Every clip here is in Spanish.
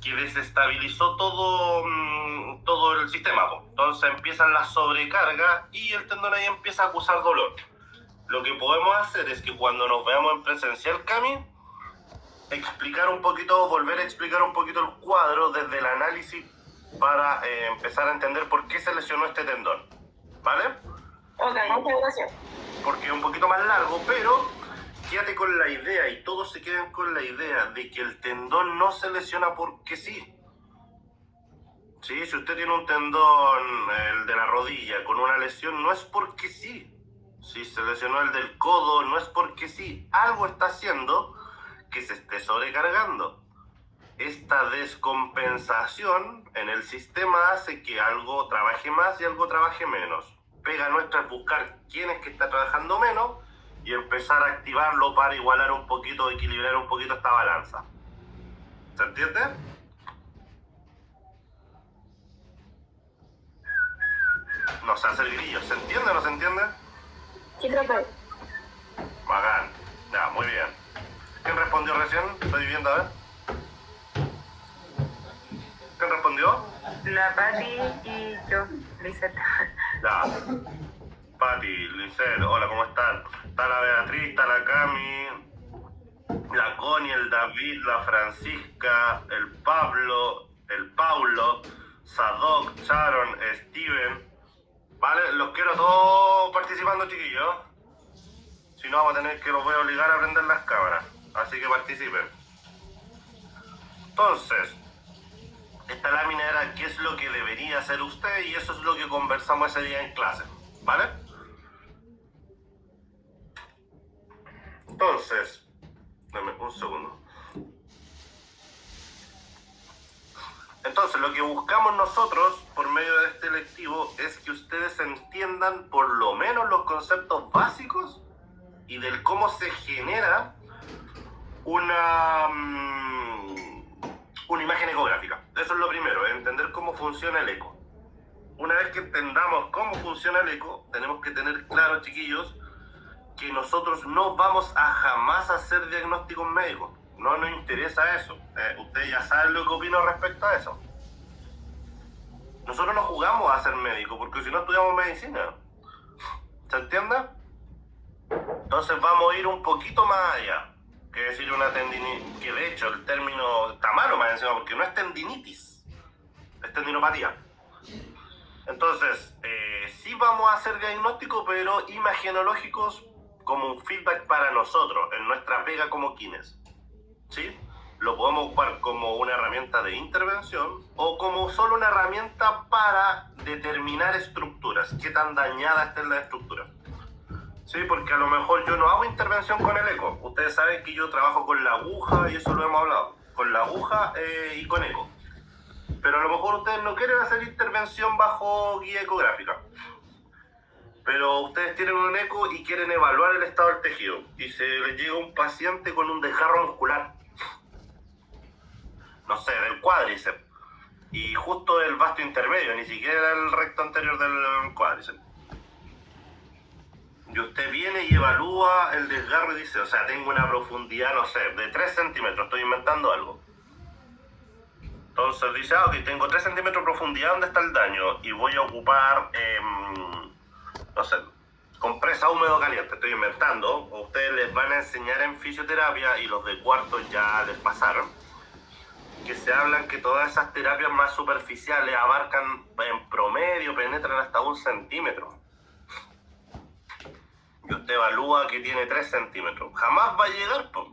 que desestabilizó todo el sistema, po. Entonces empiezan las sobrecargas y el tendón ahí empieza a acusar dolor. Lo que podemos hacer es que cuando nos veamos en presencial, Cami, volver a explicar un poquito el cuadro desde el análisis para empezar a entender por qué se lesionó este tendón, ¿vale? Ok, muchas gracias. Porque es un poquito más largo, pero quédate con la idea y todos se quedan con la idea de que el tendón no se lesiona porque sí. Sí, si usted tiene un tendón, el de la rodilla, con una lesión, no es porque sí. Si se lesionó el del codo, no es porque sí. Algo está haciendo que se esté sobrecargando. Esta descompensación en el sistema hace que algo trabaje más y algo trabaje menos. Pega nuestra es buscar quién es que está trabajando menos y empezar a activarlo para igualar un poquito, equilibrar un poquito esta balanza. ¿Se entiende? No se hace el grillo. ¿Se entiende o no se entiende? Sí, profe. Bacán. Ya, muy bien. ¿Quién respondió recién? Estoy viendo, a ver. ¿Quién respondió? La Pati y yo, Lisette. Ya. Pati, Lisette, hola, ¿cómo están? Está la Beatriz, está la Cami, la Connie, el David, la Francisca, el Pablo, Sadok, Sharon, Steven. Vale, los quiero todos participando, chiquillos. Si no, vamos a tener que los voy a obligar a prender las cámaras. Así que participen. Entonces, esta lámina era qué es lo que debería hacer usted y eso es lo que conversamos ese día en clase. ¿Vale? Entonces, dame un segundo. Entonces, lo que buscamos nosotros por medio de este lectivo es que ustedes entiendan por lo menos los conceptos básicos y del cómo se genera una imagen ecográfica. Eso es lo primero, entender cómo funciona el eco. Una vez que entendamos cómo funciona el eco, tenemos que tener claro, chiquillos, que nosotros no vamos a jamás hacer diagnósticos médicos. No nos interesa eso. Ustedes ya saben lo que opino respecto a eso. Nosotros no jugamos a ser médicos, porque si no estudiamos medicina. ¿Se entiende? Entonces vamos a ir un poquito más allá. Que decir una tendinitis, que de hecho el término está malo más encima, porque no es tendinitis, es tendinopatía. Entonces, sí vamos a hacer diagnósticos, pero imagenológicos como un feedback para nosotros, en nuestra pega como kines. ¿Sí? Lo podemos ocupar como una herramienta de intervención o como solo una herramienta para determinar estructuras, qué tan dañada está la estructura. Sí, porque a lo mejor yo no hago intervención con el eco. Ustedes saben que yo trabajo con la aguja y eso lo hemos hablado. Con la aguja y con eco. Pero a lo mejor ustedes no quieren hacer intervención bajo guía ecográfica. Pero ustedes tienen un eco y quieren evaluar el estado del tejido. Y se les llega un paciente con un desgarro muscular. No sé, del cuádriceps. Y justo del vasto intermedio, ni siquiera el recto anterior del cuádriceps. Y usted viene y evalúa el desgarro y dice, o sea, tengo una profundidad, no sé, de 3 centímetros, estoy inventando algo. Entonces dice, ok, tengo 3 centímetros de profundidad, ¿dónde está el daño? Y voy a ocupar, no sé, compresa húmedo caliente, estoy inventando. O ustedes les van a enseñar en fisioterapia, y los de cuarto ya les pasaron, que se hablan que todas esas terapias más superficiales abarcan, en promedio, penetran hasta 1 centímetro. Y usted evalúa que tiene 3 centímetros. Jamás va a llegar, pues.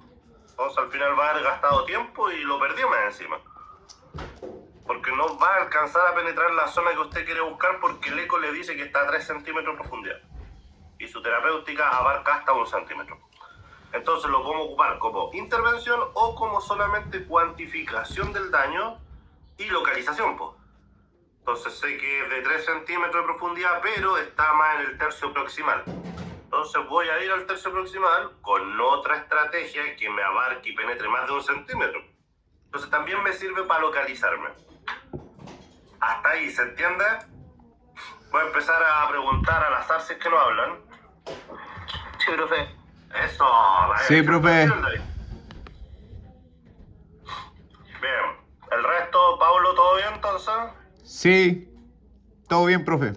Entonces al final va a haber gastado tiempo y lo perdió más encima. Porque no va a alcanzar a penetrar la zona que usted quiere buscar porque el eco le dice que está a 3 centímetros de profundidad. Y su terapéutica abarca hasta 1 centímetro. Entonces lo podemos ocupar como intervención o como solamente cuantificación del daño y localización, pues. Entonces sé que es de 3 centímetros de profundidad, pero está más en el tercio proximal. Entonces voy a ir al tercio proximal con otra estrategia que me abarque y penetre más de 1 centímetro. Entonces también me sirve para localizarme. Hasta ahí, ¿se entiende? Voy a empezar a preguntar al azar si es que no hablan. Sí, profe. Eso. Sí, profe. Bien, el resto cosas? Sí, todo bien, profe.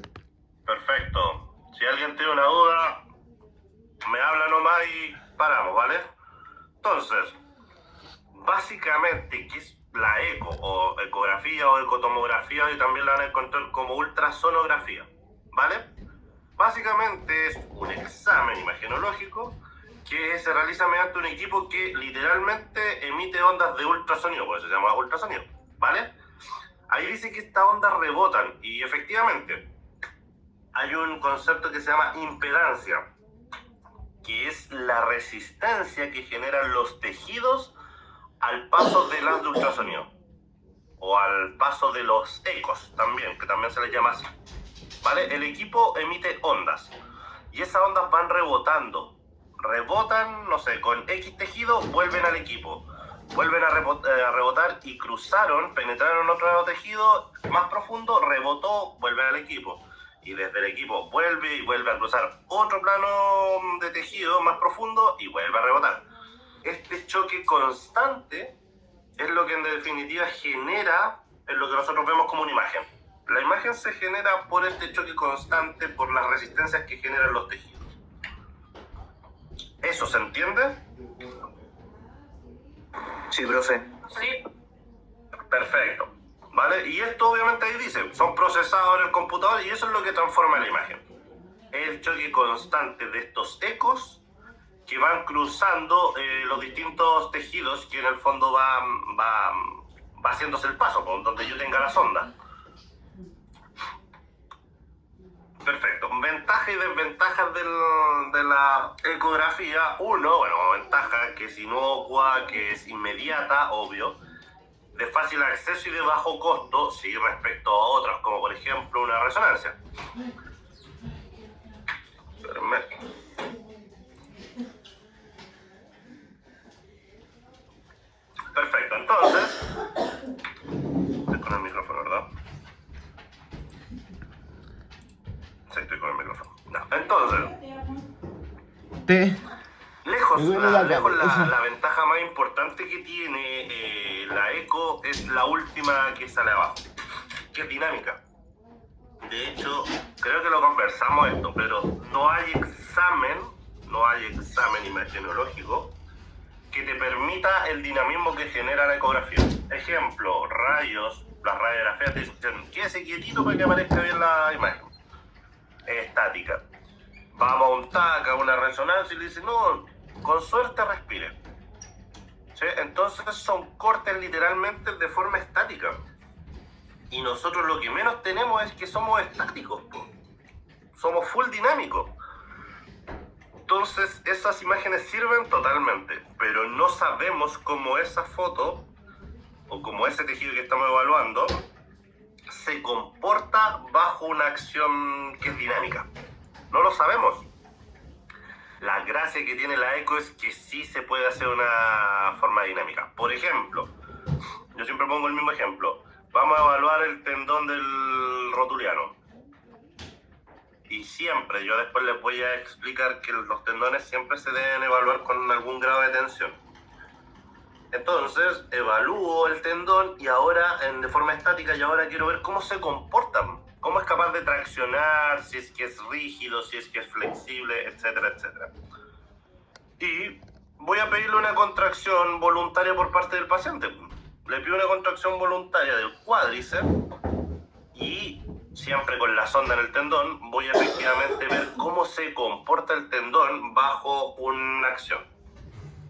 Perfecto. Si alguien tiene una duda, me habla nomás y paramos, ¿vale? Entonces, básicamente, ¿qué es la eco o ecografía o ecotomografía? Y también la van a encontrar como ultrasonografía, ¿vale? Básicamente es un examen imagenológico que se realiza mediante un equipo que literalmente emite ondas de ultrasonido, por eso se llama ultrasonido, ¿vale? Ahí dice que estas ondas rebotan y efectivamente hay un concepto que se llama impedancia, que es la resistencia que generan los tejidos al paso de las de ultrasonido o al paso de los ecos también, que también se les llama así, ¿vale? El equipo emite ondas y esas ondas van rebotan, no sé, con X tejido, vuelven al equipo, vuelven a rebotar y penetraron otro tejido más profundo, rebotó, vuelven al equipo. Y desde el equipo vuelve a cruzar otro plano de tejido más profundo y vuelve a rebotar. Este choque constante es lo que en definitiva genera en lo que nosotros vemos como una imagen. La imagen se genera por este choque constante, por las resistencias que generan los tejidos. ¿Eso se entiende? Sí, profe. Sí. Perfecto. ¿Vale? Y esto obviamente ahí dice, son procesados en el computador y eso es lo que transforma la imagen. El choque constante de estos ecos que van cruzando los distintos tejidos que en el fondo va haciéndose el paso, por donde yo tenga las ondas. Perfecto. Ventajas y desventajas de la ecografía. Uno, bueno, ventaja que es inocua, que es inmediata, obvio, de fácil acceso y de bajo costo, sí, respecto a otras, como por ejemplo una resonancia. Perfecto, entonces, estoy con el micrófono, ¿verdad? Sí, estoy con el micrófono. No. Entonces, lejos la ventaja más importante que tiene la eco es la última que sale abajo, que es dinámica. De hecho, creo que lo conversamos esto, pero no hay examen imagenológico que te permita el dinamismo que genera la ecografía. Ejemplo, las radiografías te dicen, quédese quietito para que aparezca bien la imagen. Es estática. Vamos a un TAC, a una resonancia y le dicen, no, con suerte respire. ¿Sí? Entonces son cortes literalmente de forma estática. Y nosotros lo que menos tenemos es que somos estáticos, po. Somos full dinámicos. Entonces esas imágenes sirven totalmente, pero no sabemos cómo esa foto o como ese tejido que estamos evaluando se comporta bajo una acción que es dinámica. No lo sabemos. La gracia que tiene la eco es que sí se puede hacer una forma dinámica. Por ejemplo, yo siempre pongo el mismo ejemplo. Vamos a evaluar el tendón del rotuliano. Y siempre, yo después les voy a explicar que los tendones siempre se deben evaluar con algún grado de tensión. Entonces, evalúo el tendón y ahora, de forma estática, y ahora quiero ver cómo se comportan. Cómo es capaz de traccionar, si es que es rígido, si es que es flexible, etcétera, etcétera. Y voy a pedirle una contracción voluntaria por parte del paciente. Le pido una contracción voluntaria del cuádriceps y siempre con la sonda en el tendón voy a efectivamente ver cómo se comporta el tendón bajo una acción.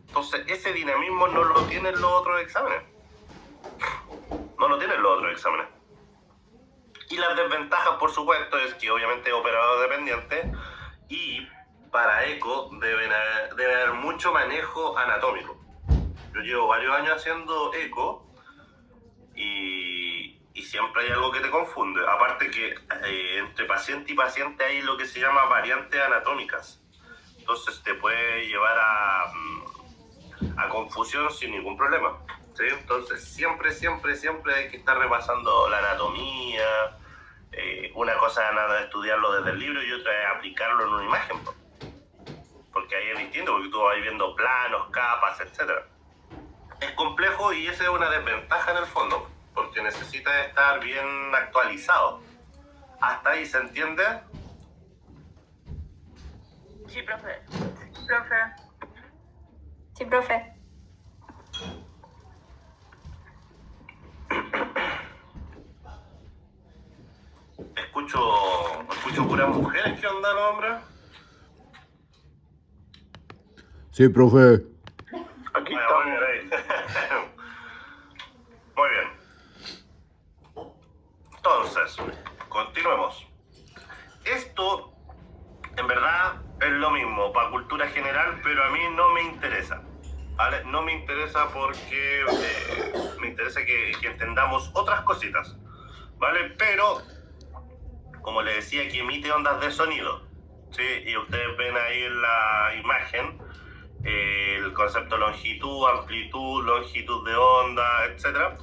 Entonces ese dinamismo no lo tienen los otros exámenes. No lo tienen los otros exámenes. Y las desventajas, por supuesto, es que obviamente es operador dependiente y para eco debe haber mucho manejo anatómico. Yo llevo varios años haciendo eco y siempre hay algo que te confunde. Aparte que entre paciente y paciente hay lo que se llama variantes anatómicas. Entonces te puede llevar a confusión sin ningún problema. ¿Sí? Entonces siempre hay que estar repasando la anatomía. Una cosa es estudiarlo desde el libro y otra es aplicarlo en una imagen. Porque ahí es distinto, porque tú vas viendo planos, capas, etc. Es complejo y esa es una desventaja en el fondo, porque que necesita estar bien actualizado. ¿Hasta ahí se entiende? Sí, profe. Profe. Sí, profe. Escucho puras mujeres. ¿Qué onda, los hombres? Sí, profe. Aquí Muy estamos. bien, ahí. Muy bien. Entonces, continuemos. Esto, en verdad, es lo mismo para cultura general, pero a mí no me interesa. ¿Vale? No me interesa porque me interesa que entendamos otras cositas. ¿Vale? Pero, como le decía, que emite ondas de sonido. ¿Sí? Y ustedes ven ahí en la imagen el concepto longitud, amplitud, longitud de onda, etcétera.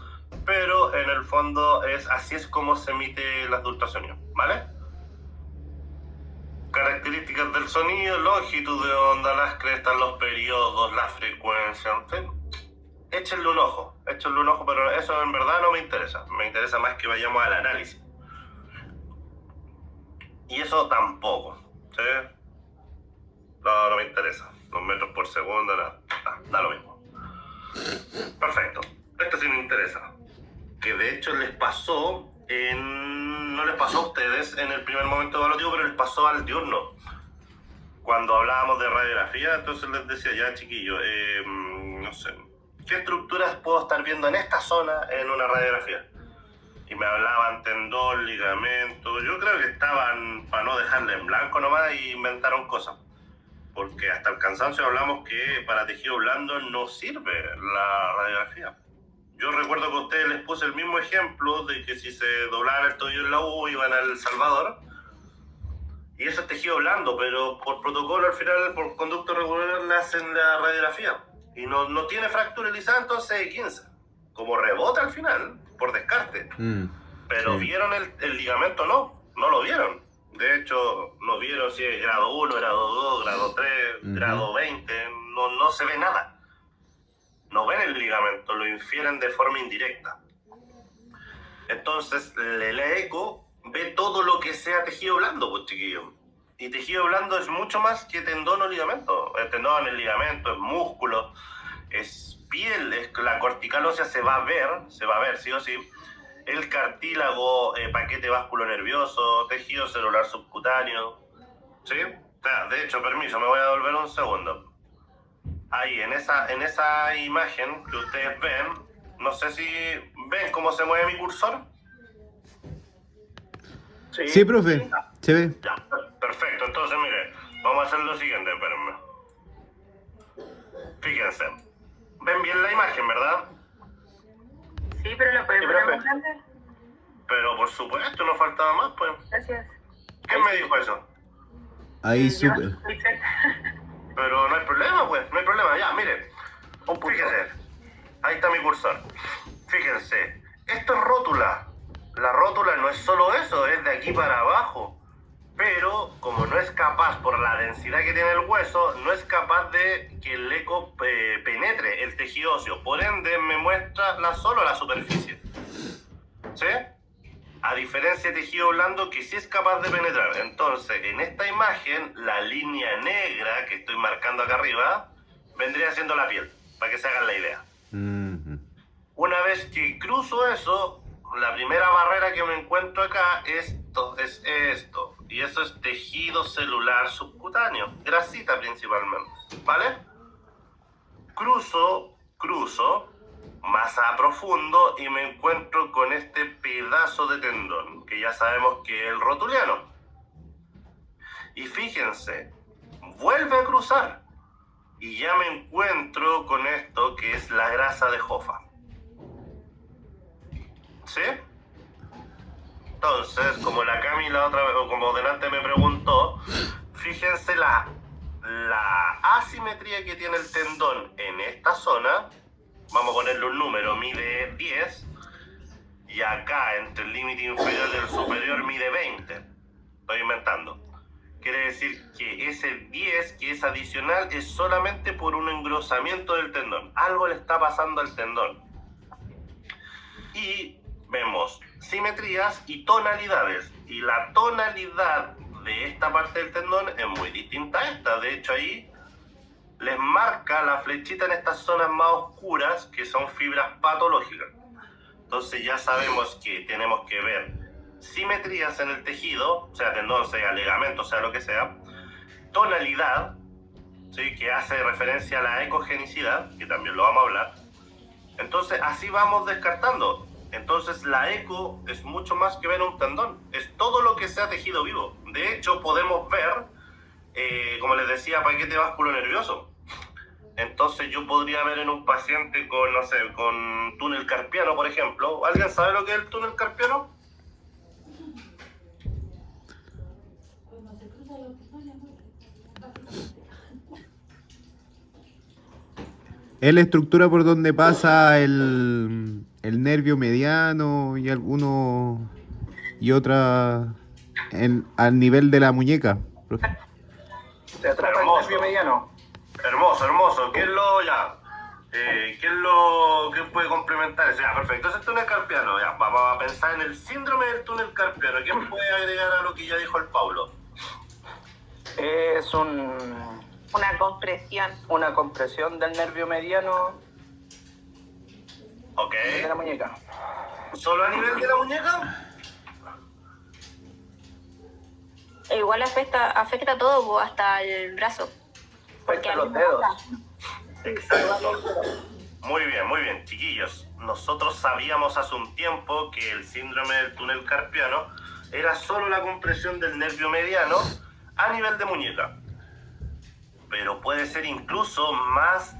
Pero en el fondo así es como se emite las de ultrasonido, ¿vale? Características del sonido, longitud de onda, las crestas, los periodos, la frecuencia, en fin. Échenle un ojo, pero eso en verdad no me interesa. Me interesa más que vayamos al análisis. Y eso tampoco, ¿sí? No me interesa. Los metros por segundo, nada, da lo mismo. Perfecto. Esto sí me interesa. Que de hecho les pasó no les pasó a ustedes en el primer momento evaluativo, pero les pasó al diurno. Cuando hablábamos de radiografía, entonces les decía, ya chiquillo, no sé, ¿qué estructuras puedo estar viendo en esta zona en una radiografía? Y me hablaban tendón, ligamento. Yo creo que estaban para no dejarle en blanco nomás y inventaron cosas. Porque hasta el cansancio hablamos que para tejido blando no sirve la radiografía. Yo recuerdo que a ustedes les puse el mismo ejemplo de que si se doblaban el tobillo en la U iban a El Salvador. Y eso es tejido blando, pero por protocolo al final, por conducto regular, le hacen la radiografía. Y no tiene fractura lisada, entonces 15. Como rebota al final, por descarte. Pero sí. ¿vieron el ligamento? No lo vieron. De hecho, no vieron si es grado 1, grado 2, grado 3, grado 20. No se ve nada. No ven el ligamento, lo infieren de forma indirecta. Entonces, la eco ve todo lo que sea tejido blando, pues chiquillo. Y tejido blando es mucho más que tendón o ligamento. El tendón, el ligamento, es músculo, es piel, es la cortical ósea se va a ver sí o sí. El cartílago, paquete vasculo nervioso, tejido celular subcutáneo. ¿Sí? De hecho, permiso, me voy a devolver un segundo. Ahí, en esa imagen que ustedes ven, no sé si ven cómo se mueve mi cursor. Sí, profe. Se ve. Ya, perfecto. Entonces, mire, vamos a hacer lo siguiente, espérenme. Fíjense. Ven bien la imagen, ¿verdad? Sí, pero lo puede Sí, poner profe. más grande. Pero por supuesto, no faltaba más, pues. Gracias. ¿Quién me dijo eso? Ahí Yo, súper. Lisette. Pero no hay problema, pues, no hay problema. Ya, mire. Fíjense. Ahí está mi cursor. Fíjense. Esto es rótula. La rótula no es solo eso, es de aquí para abajo. Pero como no es capaz, por la densidad que tiene el hueso, no es capaz de que el eco penetre el tejido óseo. Por ende, me muestra solo la superficie. ¿Sí? A diferencia de tejido blando que sí es capaz de penetrar. Entonces, en esta imagen, la línea negra que estoy marcando acá arriba, vendría siendo la piel, para que se hagan la idea. Una vez que cruzo eso, la primera barrera que me encuentro acá es esto. Y eso es tejido celular subcutáneo, grasita principalmente, ¿vale? Cruzo, más a profundo y me encuentro con este pedazo de tendón, que ya sabemos que es el rotuliano. Y fíjense, vuelve a cruzar y ya me encuentro con esto que es la grasa de Hoffa. ¿Sí? Entonces, como la Cami la otra vez, o como delante me preguntó, fíjense la asimetría que tiene el tendón en esta zona. Vamos a ponerle un número, mide 10, y acá entre el límite inferior y el superior mide 20. Estoy inventando. Quiere decir que ese 10 que es adicional es solamente por un engrosamiento del tendón. Algo le está pasando al tendón. Y vemos simetrías y tonalidades. Y la tonalidad de esta parte del tendón es muy distinta a esta. De hecho, ahí les marca la flechita en estas zonas más oscuras que son fibras patológicas. Entonces ya sabemos que tenemos que ver simetrías en el tejido, sea tendón, sea ligamento, sea lo que sea, tonalidad, ¿sí? Que hace referencia a la ecogenicidad, que también lo vamos a hablar. Entonces así vamos descartando. Entonces la eco es mucho más que ver un tendón, es todo lo que sea tejido vivo. De hecho podemos ver, como les decía, paquete vasculo nervioso. Entonces yo podría ver en un paciente con, no sé, con túnel carpiano, por ejemplo. ¿Alguien sabe lo que es el túnel carpiano? Es la estructura por donde pasa el nervio mediano y algunos y otra al nivel de la muñeca, profe. ¿Te atrapa el nervio mediano? Hermoso, hermoso. ¿Qué es lo ya? ¿Qué es lo que puede complementar eso? Ya, perfecto. Ese es el túnel carpiano. Ya, vamos a pensar en el síndrome del túnel carpiano. ¿Qué puede agregar a lo que ya dijo el Pablo? Es Una compresión. una compresión del nervio mediano Ok. de la muñeca. ¿Solo a nivel de la muñeca? Igual afecta todo, po, hasta el brazo. Afecta los dedos. Exacto. Muy bien, chiquillos. Nosotros sabíamos hace un tiempo que el síndrome del túnel carpiano era solo la compresión del nervio mediano a nivel de muñeca. Pero puede ser incluso más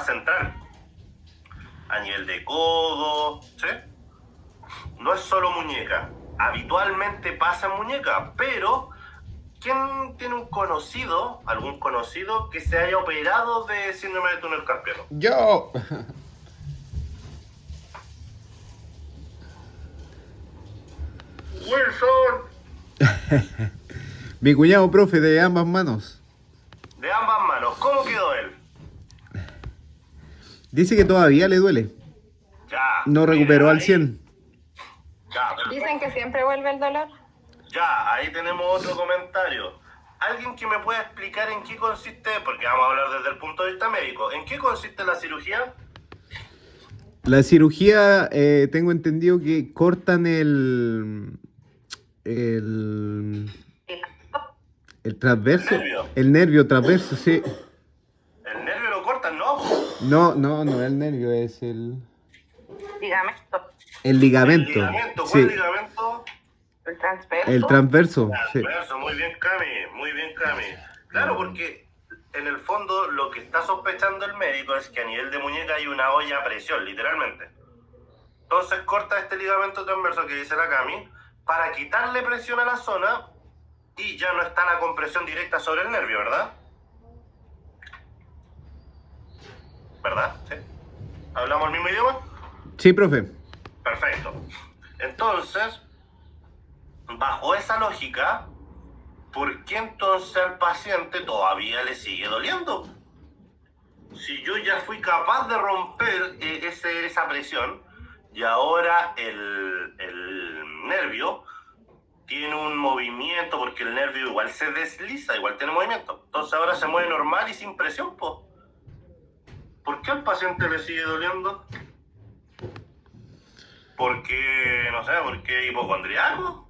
central, a nivel de codo, ¿sí? No es solo muñeca. Habitualmente pasa en muñeca, pero ¿quién tiene algún conocido que se haya operado de síndrome de túnel carpiano? ¡Yo! ¡Wilson! Mi cuñado, profe, de ambas manos. De ambas manos, ¿cómo quedó él? Dice que todavía le duele. Ya. No recuperó mira, al ahí. 100. Ya, perfecto. Dicen que siempre vuelve el dolor. Ya, ahí tenemos otro comentario. ¿Alguien que me pueda explicar en qué consiste, porque vamos a hablar desde el punto de vista médico, en qué consiste la cirugía? La cirugía, tengo entendido que cortan el transverso. ¿El nervio? El nervio transverso, sí. ¿El nervio lo cortan, no? No es el nervio, es el Ligamento. ligamento. ¿El ligamento? ¿Cuál Sí, ligamento? El transverso. el transverso, sí. Transverso, muy bien, Cami. Claro, porque en el fondo lo que está sospechando el médico es que a nivel de muñeca hay una olla a presión, literalmente. Entonces corta este ligamento transverso que dice la Cami para quitarle presión a la zona y ya no está la compresión directa sobre el nervio, ¿verdad? ¿Verdad? ¿Sí? ¿Hablamos el mismo idioma? Sí, profe. Perfecto. Entonces, bajo esa lógica, ¿por qué entonces al paciente todavía le sigue doliendo? Si yo ya fui capaz de romper esa presión y ahora el nervio tiene un movimiento, porque el nervio igual se desliza, igual tiene movimiento. Entonces ahora se mueve normal y sin presión, po. ¿Por qué al paciente le sigue doliendo? Porque, no sé, porque hipocondriaco.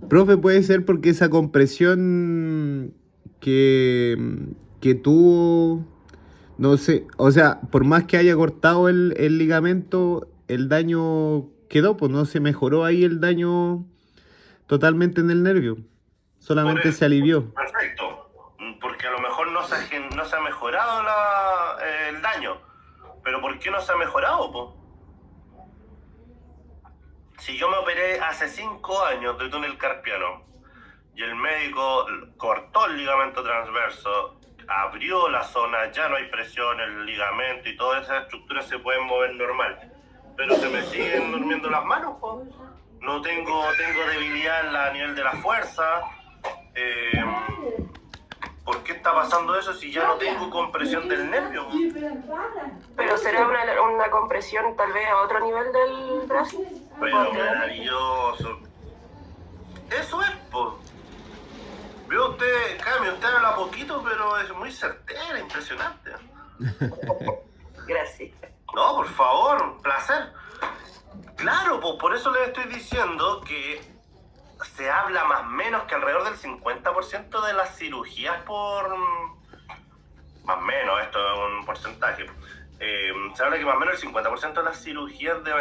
Profe, puede ser porque esa compresión que tuvo, no sé, o sea, por más que haya cortado el ligamento, el daño quedó, pues no se mejoró ahí el daño totalmente en el nervio, solamente se alivió. Perfecto, porque a lo mejor no se ha mejorado el daño, pero ¿por qué no se ha mejorado, po? Si yo me operé hace 5 años de túnel carpiano y el médico cortó el ligamento transverso, abrió la zona, ya no hay presión, el ligamento y todas esas estructuras se pueden mover normal, pero se me siguen durmiendo las manos, po. No tengo debilidad a nivel de la fuerza, ¿Por qué está pasando eso si ya no tengo compresión del nervio? Pero será una compresión tal vez a otro nivel del brazo. Pero maravilloso. Eso es, po. Veo usted, Cami, usted habla poquito, pero es muy certera, impresionante. Gracias. No, por favor, un placer. Claro, pues por eso les estoy diciendo que se habla más o menos que alrededor del 50% de las cirugías por... Más o menos, esto es un porcentaje. Se habla que más o menos el 50% de las cirugías de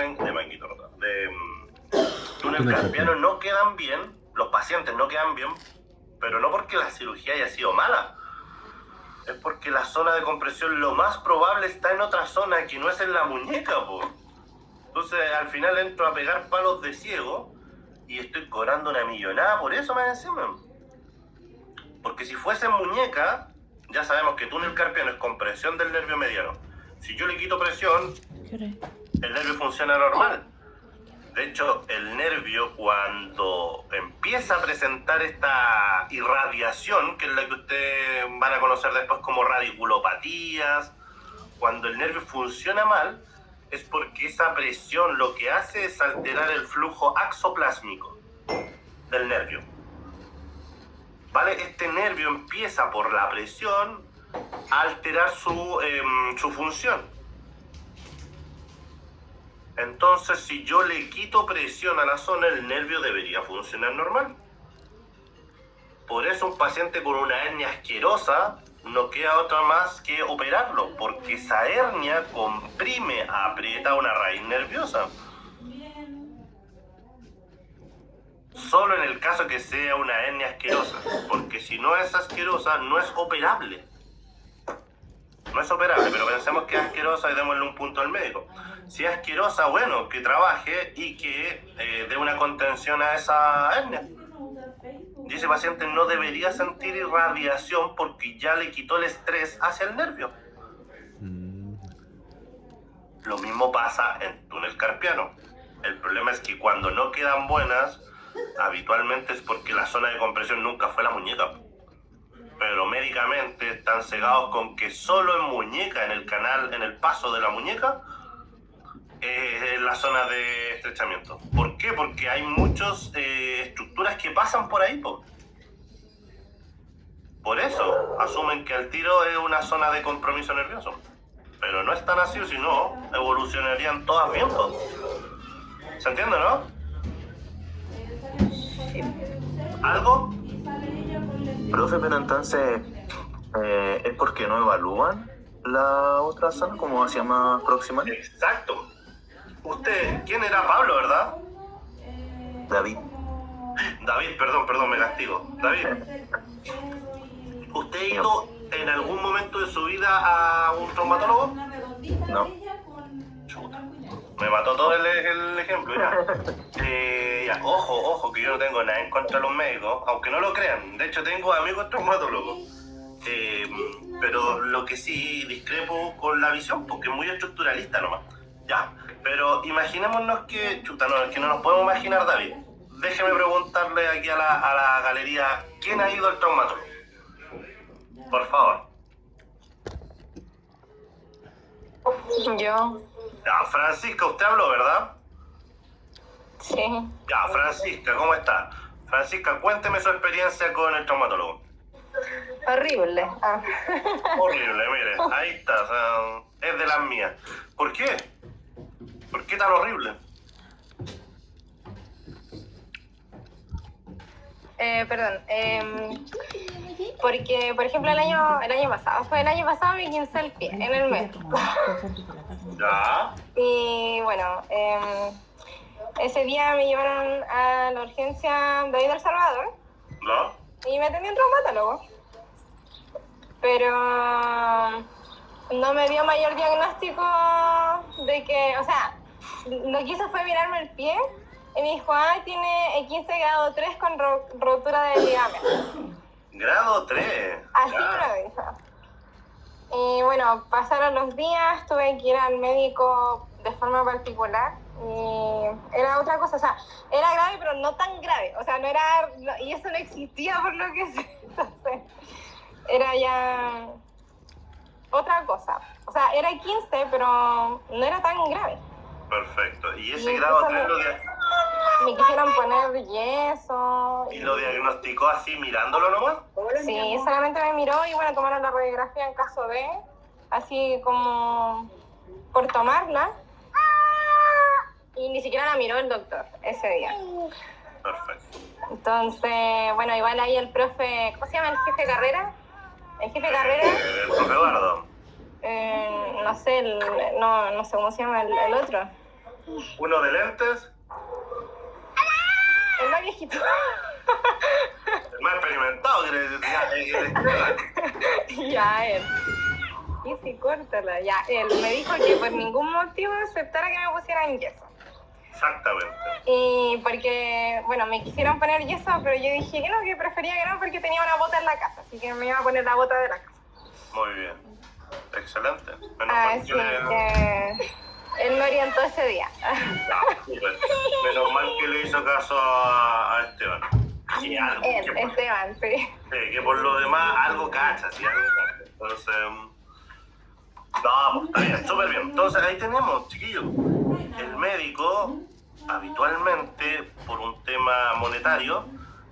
túnel carpiano no quedan bien, los pacientes no quedan bien, pero no porque la cirugía haya sido mala. Es porque la zona de compresión lo más probable está en otra zona que no es en la muñeca, po. Entonces al final entro a pegar palos de ciego y estoy cobrando una millonada por eso más encima. Porque si fuese en muñeca, ya sabemos que túnel carpiano es compresión del nervio mediano. Si yo le quito presión, el nervio funciona normal. De hecho, el nervio cuando empieza a presentar esta irradiación, que es la que ustedes van a conocer después como radiculopatías, cuando el nervio funciona mal, es porque esa presión lo que hace es alterar el flujo axoplásmico del nervio. ¿Vale? Este nervio empieza por la presión a alterar su función. Entonces, si yo le quito presión a la zona, el nervio debería funcionar normal. Por eso un paciente con una hernia asquerosa no queda otra más que operarlo, porque esa hernia comprime, aprieta una raíz nerviosa. Solo en el caso que sea una hernia asquerosa, porque si no es asquerosa, no es operable. No es operable, pero pensemos que es asquerosa y démosle un punto al médico. Si es asquerosa, bueno, que trabaje y que dé una contención a esa hernia. Y ese paciente no debería sentir irradiación porque ya le quitó el estrés hacia el nervio. Lo mismo pasa en túnel carpiano. El problema es que cuando no quedan buenas, habitualmente es porque la zona de compresión nunca fue la muñeca. Pero médicamente están cegados con que solo en muñeca, en el canal, en el paso de la muñeca, es la zona de estrechamiento. ¿Por qué? Porque hay muchas estructuras que pasan por ahí, po. Por eso asumen que al tiro es una zona de compromiso nervioso. Pero no es tan así, si no, evolucionarían todas bien, po. ¿Se entiende, no? ¿Algo? Profe, pero entonces, ¿es porque no evalúan la otra zona como hacia más proximal? Exacto. Usted, ¿quién era? Pablo, ¿verdad? David. David, perdón, me castigo. David, ¿usted ha ido en algún momento de su vida a un traumatólogo? No. Chuta. Me mató todo el ejemplo, ya. Ya. Ojo, que yo no tengo nada en contra de los médicos, aunque no lo crean. De hecho, tengo amigos traumatólogos. Pero lo que sí discrepo con la visión, porque es muy estructuralista nomás. Ya, pero imaginémonos que... Chuta, no, es que no nos podemos imaginar, David. Déjeme preguntarle aquí a la galería, ¿quién ha ido al traumatólogo? Por favor. Yo, Ya, Francisca, usted habló, ¿verdad? sí. Ya, Francisca, ¿cómo está? Francisca, cuénteme su experiencia con el traumatólogo. Horrible. Horrible, mire, ahí está, o sea, es de las mías. ¿Por qué? ¿Por qué tan horrible? Porque, por ejemplo, el año pasado me quince el pie en el metro. Ya, Y bueno, ese día me llevaron a la urgencia de ahí del Salvador ¿no? y me atendió un traumatólogo. Pero no me dio mayor diagnóstico de que, o sea, lo que hizo fue mirarme el pie y me dijo, tiene 15 grado 3 con rotura de ligamento. Grado 3. Así me lo dijo. Y bueno, pasaron los días, tuve que ir al médico de forma particular y era otra cosa, o sea, era grave pero no tan grave, o sea, no era, y eso no existía por lo que sé. Entonces, era ya otra cosa. O sea, era 15, pero no era tan grave. Perfecto. ¿Y ese Y grado empezó 3 Me quisieron poner yeso. y lo diagnosticó así mirándolo nomás? Sí, solamente me miró y bueno, tomaron la radiografía en caso de, así como por tomarla. Y ni siquiera la miró el doctor ese día. Perfecto. Entonces, bueno, igual ahí el profe, ¿cómo se llama el jefe de carrera? El jefe de carrera, El profe Eduardo. no sé, no sé cómo se llama el otro. Uno de lentes, El más viejito. el más experimentado, que el Esteban. Ya, él. Y sí, córtala. Ya, él me dijo que por ningún motivo aceptara que me pusieran yeso. Exactamente. Y porque, bueno, me quisieron poner yeso, pero yo dije que no, que prefería que no porque tenía una bota en la casa, así que me iba a poner la bota de la casa. Muy bien. Excelente. Menos mal Así que le... que él me orientó ese día. Súper. Menos mal que le hizo caso a Esteban. Sí, algo Él, que por, Esteban, sí. sí, que por lo demás algo cacha, sí, algo cacha. Entonces, no, pues está bien, súper bien. Entonces ahí tenemos, chiquillos. El médico, habitualmente, por un tema monetario,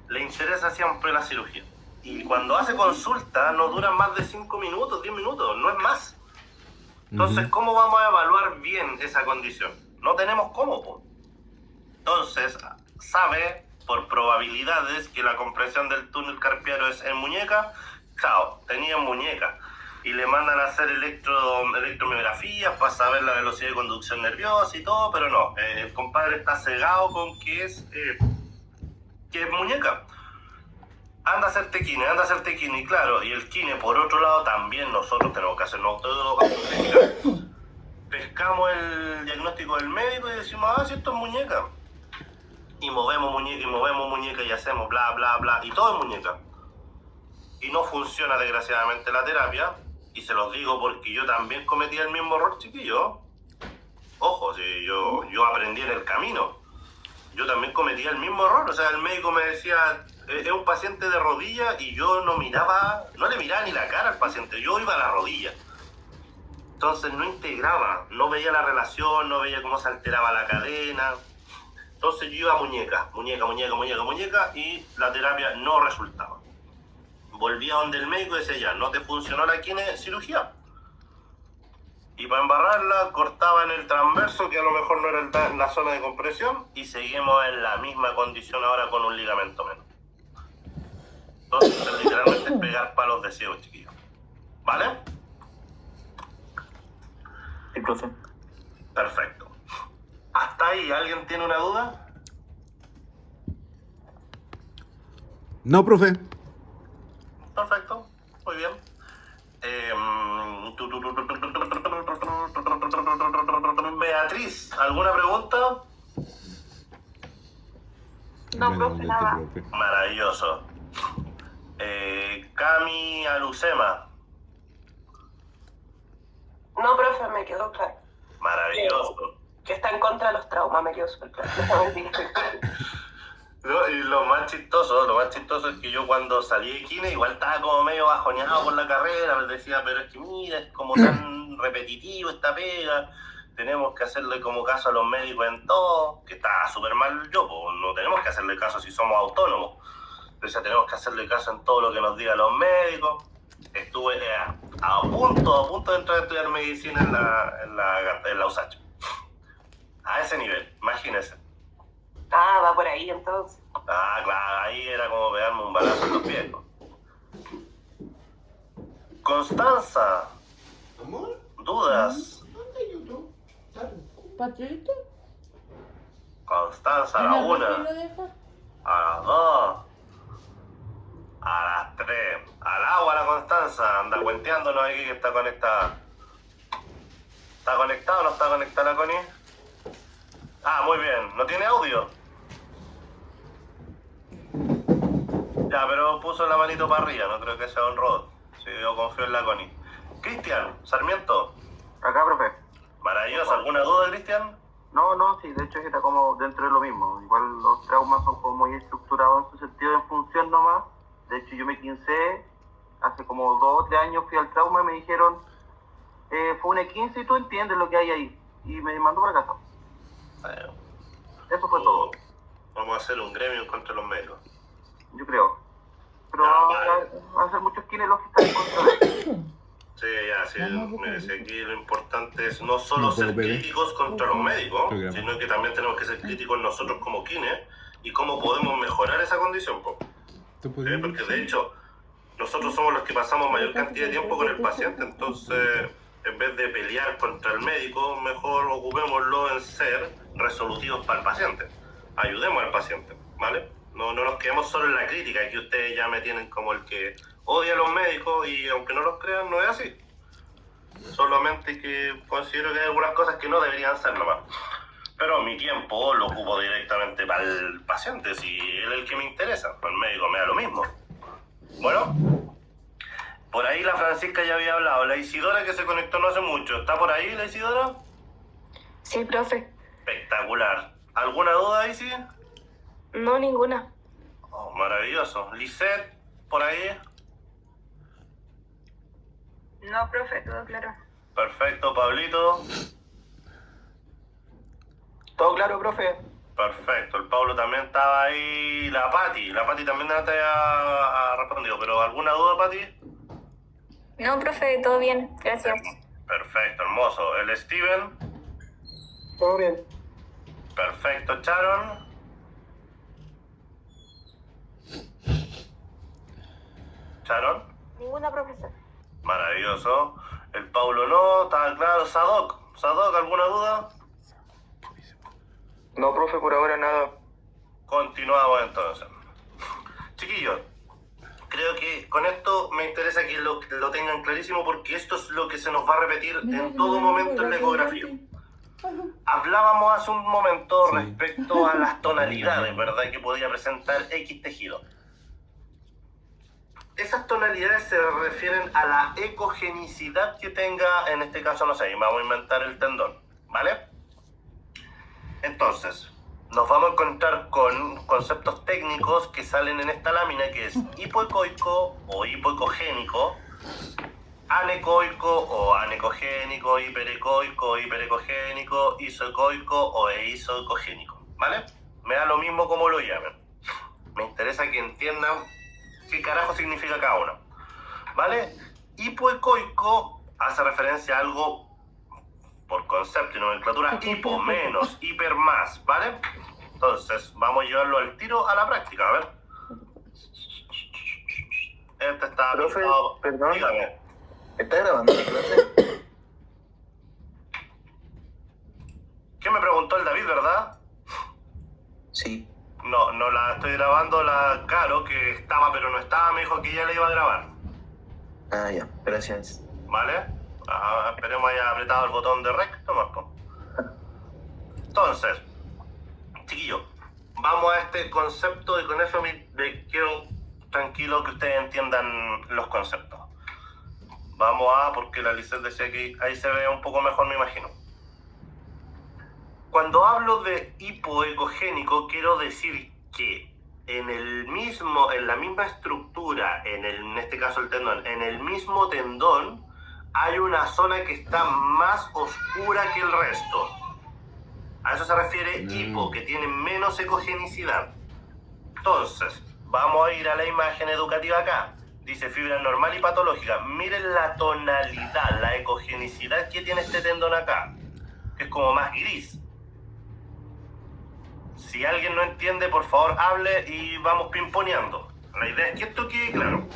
le interesa siempre la cirugía. Y cuando hace consulta no duran más de 5 minutos, 10 minutos, no es más. Entonces, ¿cómo vamos a evaluar bien esa condición? No tenemos cómo, po. Entonces, sabe por probabilidades que la compresión del túnel carpiano es en muñeca. Chao, tenía en muñeca. Y le mandan a hacer electromiografías para saber la velocidad de conducción nerviosa y todo, pero no, el compadre está cegado con que es muñeca. Anda a hacerte kine, y claro, y el kine por otro lado también nosotros tenemos que hacernos autopsia. Pescamos el diagnóstico del médico y decimos, si esto es muñeca. Y movemos muñeca y hacemos bla, bla, bla, y todo es muñeca. Y no funciona desgraciadamente la terapia, y se los digo porque yo también cometí el mismo error, chiquillo. Ojo, si yo aprendí en el camino. Yo también cometí el mismo error, o sea, el médico me decía, es un paciente de rodilla, y yo no le miraba ni la cara al paciente, yo iba a la rodilla. Entonces no integraba, no veía la relación, no veía cómo se alteraba la cadena. Entonces yo iba a muñeca, y la terapia no resultaba. Volvía donde el médico y decía, ya, no te funcionó la cirugía. Y para embarrarla, cortaban el transverso, que a lo mejor no era la zona de compresión, y seguimos en la misma condición ahora con un ligamento menos. Entonces, literalmente es pegar palos de ciego, chiquillos. ¿Vale? Sí, profe. Perfecto. ¿Hasta ahí alguien tiene una duda? No, profe. Perfecto, muy bien. Beatriz, ¿alguna pregunta? No, Buena profe, onda, nada. profe. Maravilloso. Cami Alucema, No, profe, me quedó claro. maravilloso. Que está en contra de los traumas, me quedó súper claro. No, mentira. No, y lo más chistoso es que yo cuando salí de kine igual estaba como medio bajoneado por la carrera, me decía, pero es que mira, es como tan repetitivo esta pega, tenemos que hacerle como caso a los médicos en todo, que está súper mal yo, pues no tenemos que hacerle caso si somos autónomos, entonces tenemos que hacerle caso en todo lo que nos digan los médicos. Estuve a punto de entrar a estudiar medicina en la USACH, a ese nivel, imagínense. Ah, va por ahí entonces. Ah, claro, ahí era como pegarme un balazo en los pies. Constanza, ¿dudas? ¿Patrito? Constanza, a la 1, ¿Lo deja? a las 2, a las 3, al agua la Constanza, anda cuenteándonos aquí que está conectada. ¿Está conectado o no está conectada la Connie? Ah, muy bien, ¿no tiene audio? Ya, pero puso la manito para arriba, no creo que sea un robot. Sí, yo confío en la Connie. Cristian, Sarmiento. Acá, profe. Maravilloso, ¿alguna duda, Cristian? No, sí, de hecho está como dentro de lo mismo. Igual los traumas son como muy estructurados en su sentido en función nomás. De hecho yo me quincé hace como 2 o 3 años fui al trauma y me dijeron, fue un E15 y tú entiendes lo que hay ahí. Y me mandó para casa. Eso fue todo, Vamos a hacer un gremio contra los médicos. yo creo. Pero vale. van a ser muchos quienes los que están en contra de eso. Sí, ya, sí. Mire, si aquí lo importante es no solo No, ser como bebé. críticos contra los médicos, Programa. sino que también tenemos que ser críticos nosotros como kines y cómo podemos mejorar esa condición, po. Sí, porque de hecho, nosotros somos los que pasamos mayor cantidad de tiempo con el paciente, entonces, en vez de pelear contra el médico, mejor ocupémoslo en ser resolutivos para el paciente. Ayudemos al paciente, ¿vale? No nos quedemos solo en la crítica, que ustedes ya me tienen como el que odia a los médicos y aunque no los crean, no es así. Solamente que considero que hay algunas cosas que no deberían ser nomás. Pero mi tiempo lo ocupo directamente para el paciente, si él es el que me interesa. El médico me da lo mismo. Bueno, por ahí la Francisca ya había hablado. La Isidora que se conectó no hace mucho. ¿Está por ahí la Isidora? Sí, profe. Espectacular. ¿Alguna duda, Isi? No, ninguna. Oh, maravilloso. Lisette, por ahí. No, profe, todo claro. Perfecto, Pablito. Todo claro, profe. Perfecto, el Pablo también estaba ahí. La Pati también no te ha respondido, pero ¿alguna duda, Pati? No, profe, todo bien, gracias. Perfecto, hermoso. El Steven. Todo bien. Perfecto, Sharon. Sharon. Ninguna, profesor. Maravilloso. El Paulo no, está claro. Sadok, ¿alguna duda? No, profe, por ahora nada. Continuamos entonces. Chiquillos, creo que con esto me interesa que lo tengan clarísimo porque esto es lo que se nos va a repetir en todo momento en la ecografía. Hablábamos hace un momento Sí. respecto a las tonalidades, ¿verdad? Que podía presentar X tejido. Esas tonalidades se refieren a la ecogenicidad que tenga, en este caso, no sé, vamos a inventar el tendón, ¿vale? Entonces, nos vamos a encontrar con conceptos técnicos que salen en esta lámina, que es hipoecoico o hipoecogénico, anecoico o anecogénico, hiperecoico o hiperecogénico, isoecoico o isoecogénico, ¿vale? Me da lo mismo como lo llamen. Me interesa que entiendan qué carajo significa cada uno, ¿vale? Hipoecoico hace referencia a algo por concepto y nomenclatura, hipo, menos, hiper, más, ¿vale? Entonces, vamos a llevarlo al tiro a la práctica, a ver. Este está... Profe, pintado. perdón. Dígame. ¿Está grabando la clase? ¿Qué me preguntó el David, verdad? Sí. No la estoy grabando, la Caro, que estaba pero no estaba, me dijo que ya la iba a grabar, Ah, ya. Gracias. ¿vale? Esperemos haya apretado el botón de rec, nomás, po. Entonces, chiquillos, vamos a este concepto y con eso me quedo tranquilo que ustedes entiendan los conceptos. Vamos porque la Lisette decía que ahí se ve un poco mejor, me imagino. Cuando hablo de hipoecogénico, quiero decir que en la misma estructura, en este caso el tendón, en el mismo tendón, hay una zona que está más oscura que el resto. A eso se refiere hipo, que tiene menos ecogenicidad. Entonces, vamos a ir a la imagen educativa acá. Dice fibra normal y patológica. Miren la tonalidad, la ecogenicidad que tiene este tendón acá, que es como más gris. Si alguien no entiende, por favor, hable y vamos pimponeando. La idea es que esto quede claro.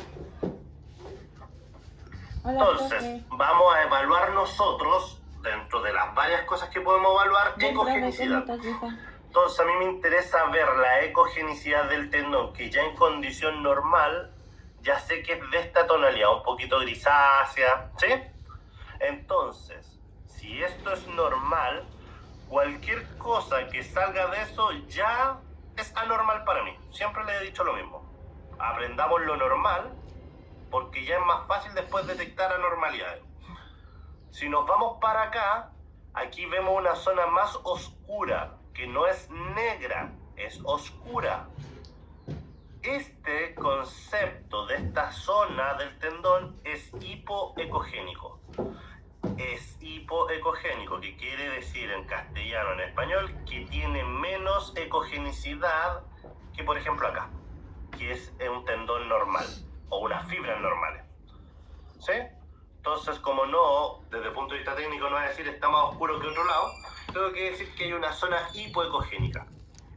Entonces, vamos a evaluar nosotros, dentro de las varias cosas que podemos evaluar, ecogenicidad. Entonces, a mí me interesa ver la ecogenicidad del tendón, que ya en condición normal, ya sé que es de esta tonalidad, un poquito grisácea, ¿sí? Entonces, si esto es normal, cualquier cosa que salga de eso ya es anormal para mí. Siempre le he dicho lo mismo. Aprendamos lo normal, porque ya es más fácil después detectar anormalidades. Si nos vamos para acá, aquí vemos una zona más oscura, que no es negra, es oscura. este concepto de esta zona del tendón es hipoecogénico. Es hipoecogénico, que quiere decir en castellano, en español, que tiene menos ecogenicidad que, por ejemplo, acá, que es un tendón normal o unas fibras normales. ¿Sí? Entonces, como no, desde el punto de vista técnico no es decir está más oscuro que otro lado, tengo que decir que hay una zona hipoecogénica.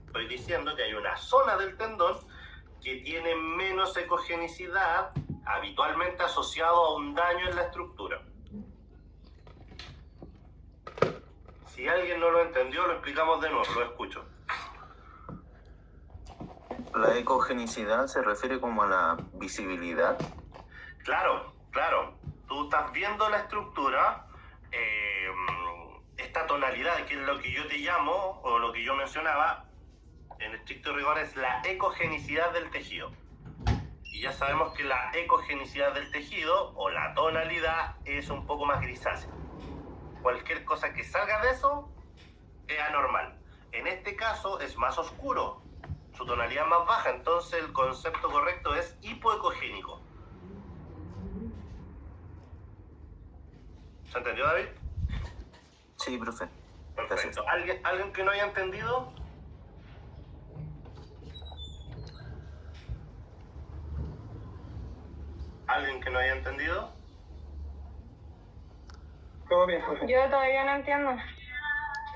Estoy diciendo que hay una zona del tendón que tiene menos ecogenicidad, habitualmente asociado a un daño en la estructura. Si alguien no lo entendió, lo explicamos de nuevo, lo escucho. La ecogenicidad se refiere como a la visibilidad. Claro, claro. Tú estás viendo la estructura, esta tonalidad, que es lo que yo te llamo, o lo que yo mencionaba, en estricto rigor es la ecogenicidad del tejido. Y ya sabemos que la ecogenicidad del tejido, o la tonalidad, es un poco más grisácea. Cualquier cosa que salga de eso es anormal. En este caso es más oscuro, su tonalidad es más baja, entonces el concepto correcto es hipoecogénico. ¿Se entendió, David? Sí, profe. Perfecto. ¿Alguien que no haya entendido? ¿Alguien que no haya entendido? Todo bien, profe. Yo todavía no entiendo.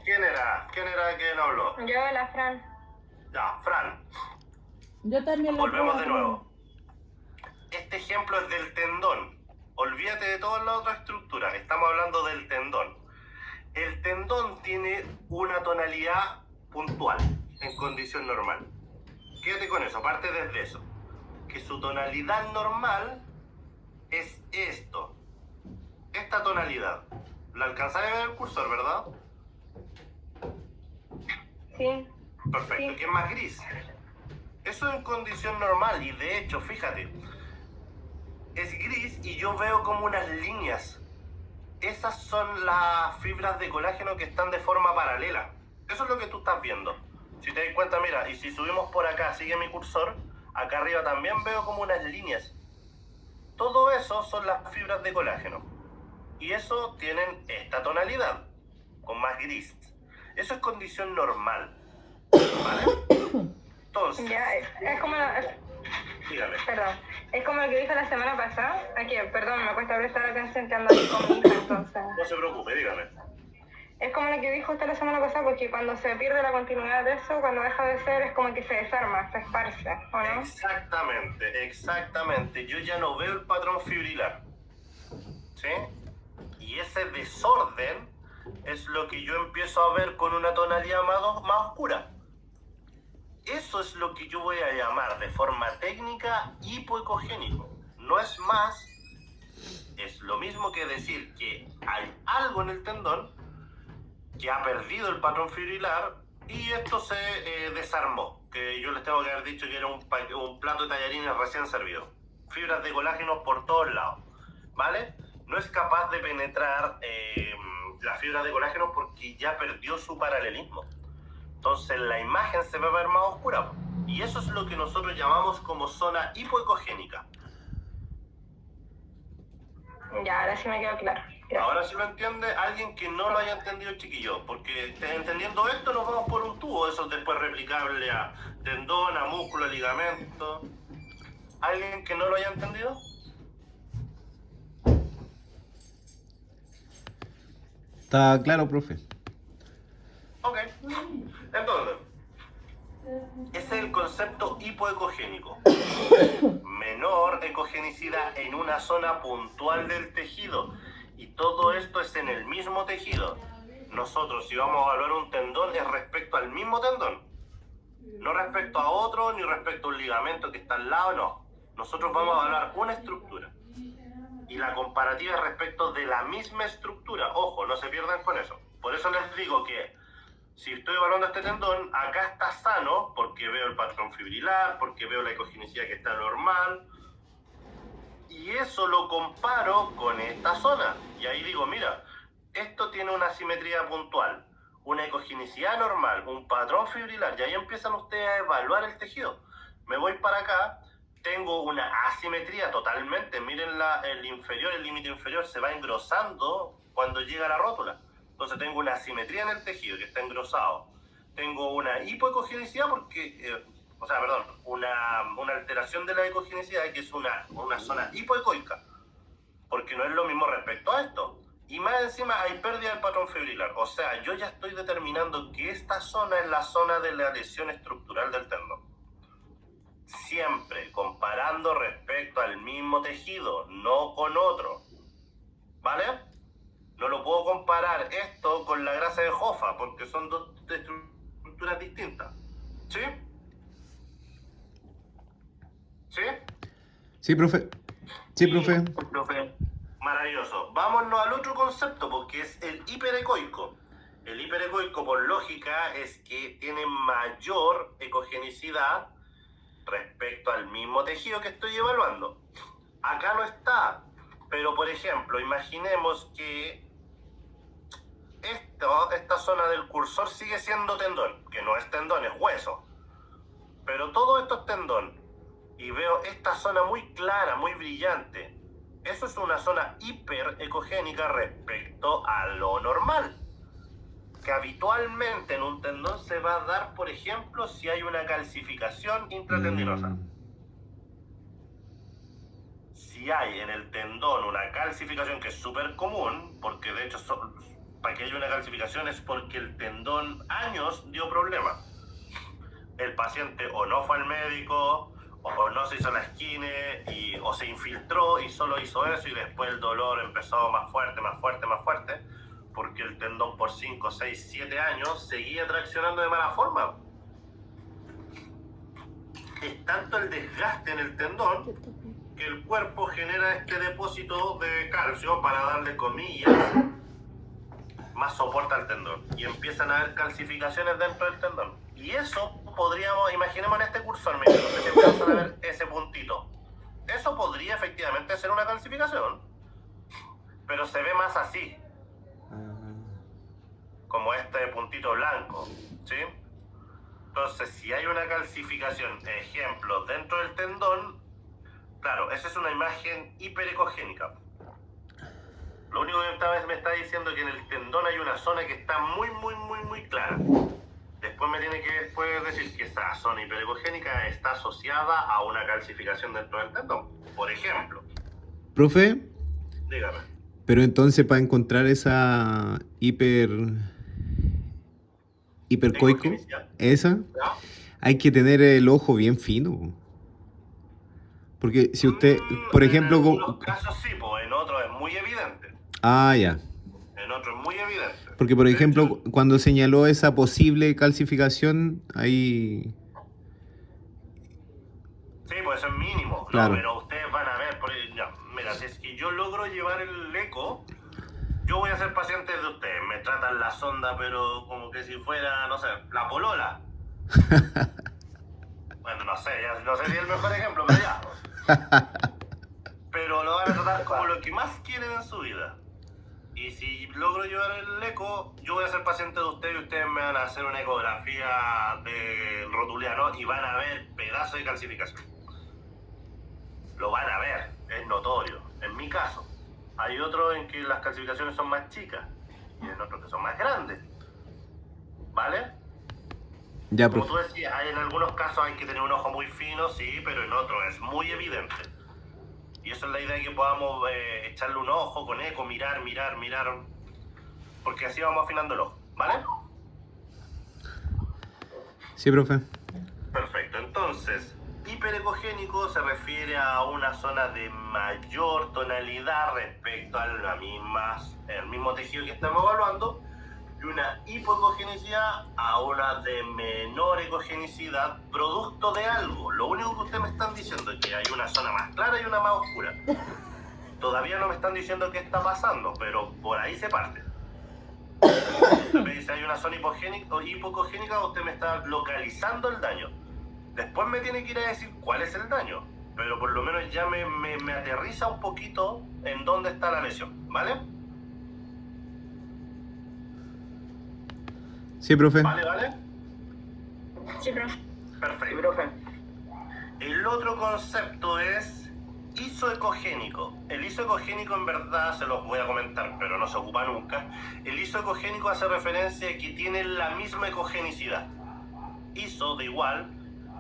¿Quién era quien habló? Yo, la Fran. Ya, Fran. Yo también lo Volvemos de puedo nuevo. Este ejemplo es del tendón. Olvídate de todas las otras estructuras. Estamos hablando del tendón. El tendón tiene una tonalidad puntual en condición normal. Quédate con eso, parte desde eso. Que su tonalidad normal es esto. Esta tonalidad. ¿La alcanzáis a ver el cursor, verdad? Sí. Perfecto, Sí. que es más gris. Eso en condición normal y de hecho, fíjate, es gris y yo veo como unas líneas. Esas son las fibras de colágeno que están de forma paralela. Eso es lo que tú estás viendo. Si te das cuenta, mira, y si subimos por acá, sigue mi cursor, acá arriba también veo como unas líneas. Todo eso son las fibras de colágeno. Y eso tienen esta tonalidad, con más gris. Eso es condición normal. ¿Vale? Entonces, Ya, es como... dígame. Perdón, es como lo que dijo la semana pasada. Aquí, perdón, me cuesta prestar atención que ando aquí con mi hija, entonces. No se preocupe, dígame. Es como lo que dijo usted la semana pasada, porque cuando se pierde la continuidad de eso, cuando deja de ser, es como que se desarma, se esparce, ¿o no? Exactamente, exactamente. Yo ya no veo el patrón fibrilar. ¿Sí? Y ese desorden es lo que yo empiezo a ver con una tonalidad más oscura. Eso es lo que yo voy a llamar de forma técnica hipoecogénico. No es más, es lo mismo que decir que hay algo en el tendón que ha perdido el patrón fibrilar y esto se desarmó. Que yo les tengo que haber dicho que era un plato de tallarines recién servido. Fibras de colágeno por todos lados, ¿vale? No es capaz de penetrar la fibra de colágeno porque ya perdió su paralelismo. Entonces la imagen se va a ver más oscura. Y eso es lo que nosotros llamamos como zona hipoecogénica. Ya, ahora sí me quedó claro. Gracias. Ahora sí lo entiende alguien que no lo haya entendido, chiquillo. Porque entendiendo esto nos vamos por un tubo. Eso es después replicable a tendón, a músculo, a ligamento. ¿Alguien que no lo haya entendido? Está claro, profe. Ok. Entonces, ese es el concepto hipoecogénico. Menor ecogenicidad en una zona puntual del tejido. Y todo esto es en el mismo tejido. Nosotros, si vamos a evaluar un tendón, es respecto al mismo tendón. No respecto a otro, ni respecto a un ligamento que está al lado, no. Nosotros vamos a evaluar una estructura. Y la comparativa es respecto de la misma estructura. Ojo, no se pierdan con eso. Por eso les digo que si estoy evaluando este tendón, acá está sano, porque veo el patrón fibrilar, porque veo la ecogenicidad que está normal. Y eso lo comparo con esta zona. Y ahí digo, mira, esto tiene una simetría puntual, una ecogenicidad normal, un patrón fibrilar. Y ahí empiezan ustedes a evaluar el tejido. Me voy para acá, tengo una asimetría totalmente. Miren el inferior, el límite inferior se va engrosando cuando llega a la rótula. Entonces tengo una asimetría en el tejido que está engrosado. Tengo una hipoecogenicidad porque, una alteración de la ecogenicidad que es una zona hipoecoica, porque no es lo mismo respecto a esto. Y más encima hay pérdida del patrón fibrilar. O sea, yo ya estoy determinando que esta zona es la zona de la lesión estructural del tendón. Siempre comparando respecto al mismo tejido, no con otro. ¿Vale? No lo puedo comparar esto con la grasa de Hoffa, porque son dos estructuras distintas. ¿Sí? ¿Sí? Sí, profe. Sí, profe. Profe, Maravilloso. Vámonos al otro concepto, porque es el hiperecoico. El hiperecoico, por lógica, es que tiene mayor ecogenicidad respecto al mismo tejido que estoy evaluando. Acá no está, pero por ejemplo, imaginemos que esta zona del cursor sigue siendo tendón, que no es tendón, es hueso. Pero todo esto es tendón. Y veo esta zona muy clara, muy brillante. Eso es una zona hiperecogénica respecto a lo normal, que habitualmente en un tendón se va a dar, por ejemplo, si hay una calcificación intratendinosa. Si hay en el tendón una calcificación, que es súper común, porque de hecho para que haya una calcificación es porque el tendón años dio problemas. El paciente o no fue al médico, o no se hizo la esquine, o se infiltró y solo hizo eso, y después el dolor empezó más fuerte, porque el tendón por 5, 6, 7 años seguía traccionando de mala forma. Es tanto el desgaste en el tendón que el cuerpo genera este depósito de calcio para darle, comillas, más soporte al tendón, y empiezan a haber calcificaciones dentro del tendón. Y eso podríamos, imaginemos en este cursor, no sé si empiezan a ver ese puntito. Eso podría efectivamente ser una calcificación, pero se ve más así, como este puntito blanco, ¿sí? Entonces, si hay una calcificación, ejemplo, dentro del tendón, claro, esa es una imagen hiperecogénica. Lo único que esta vez me está diciendo es que en el tendón hay una zona que está muy clara. Después me tiene que decir que esa zona hiperecogénica está asociada a una calcificación dentro del tendón. Por ejemplo. Profe, Dígame. pero entonces para encontrar esa hipercoico, esa, ¿Ya? hay que tener el ojo bien fino. Porque si usted, por ejemplo... En algunos casos sí, pues en otros es muy evidente. Ah, ya. En otros es muy evidente. Porque, por De ejemplo, hecho, cuando señaló esa posible calcificación, ahí... sí, pues eso es mínimo. Claro. No, pero ustedes van a ver, mira, si es que yo logro llevar el eco, yo voy a ser paciente de ustedes. Me tratan la sonda, pero como que si fuera, no sé, la polola. Bueno, no sé si es el mejor ejemplo, pero ya. Pero lo van a tratar como lo que más quieren en su vida. Y si logro llevar el eco, yo voy a ser paciente de ustedes y ustedes me van a hacer una ecografía del rotuliano y van a ver pedazos de calcificación. Lo van a ver, es notorio. En mi caso, hay otros en que las calcificaciones son más chicas y en otros que son más grandes. ¿Vale? Ya, Como profe. tú decías, en algunos casos hay que tener un ojo muy fino, sí, pero en otros es muy evidente. Y eso es la idea, que podamos echarle un ojo con eco, mirar, porque así vamos afinando el ojo, ¿vale? Sí, profe. Perfecto, entonces, hiperecogénico se refiere a una zona de mayor tonalidad respecto a el mismo tejido que estamos evaluando, y una hipoecogenicidad a una de menor ecogenicidad, producto de algo. Lo único que ustedes me están diciendo es que hay una zona más clara y una más oscura. Todavía no me están diciendo qué está pasando, pero por ahí se parte. Usted me dice hay una zona hipoecogénica, usted me está localizando el daño. Después me tiene que ir a decir cuál es el daño, pero por lo menos ya me aterriza un poquito en dónde está la lesión, ¿vale? Sí, profe. ¿Vale? Sí, profe. Perfecto. Sí, profe. El otro concepto es isoecogénico. El isoecogénico en verdad se los voy a comentar, pero no se ocupa nunca. El isoecogénico hace referencia a que tiene la misma ecogenicidad. Iso de igual,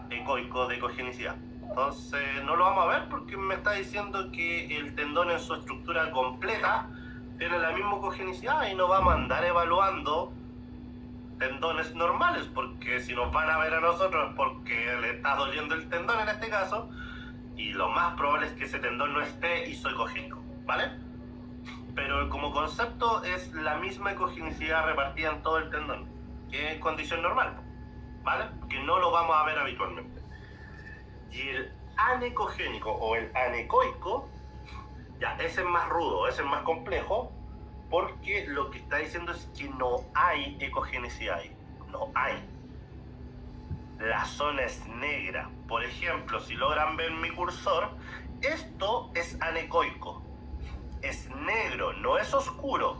ecoico de ecogenicidad. Entonces no lo vamos a ver porque me está diciendo que el tendón en su estructura completa tiene la misma ecogenicidad y no vamos a andar evaluando tendones normales, porque si nos van a ver a nosotros es porque le está doliendo el tendón en este caso, y lo más probable es que ese tendón no esté isoecogénico, ¿vale? Pero como concepto es la misma ecogenicidad repartida en todo el tendón, que es condición normal, ¿vale? Que no lo vamos a ver habitualmente. Y el anecogénico o el anecoico, ya, ese es más rudo, ese es más complejo, porque lo que está diciendo es que no hay ecogenicidad ahí, no hay. La zona es negra. Por ejemplo, si logran ver mi cursor, esto es anecoico. Es negro, no es oscuro,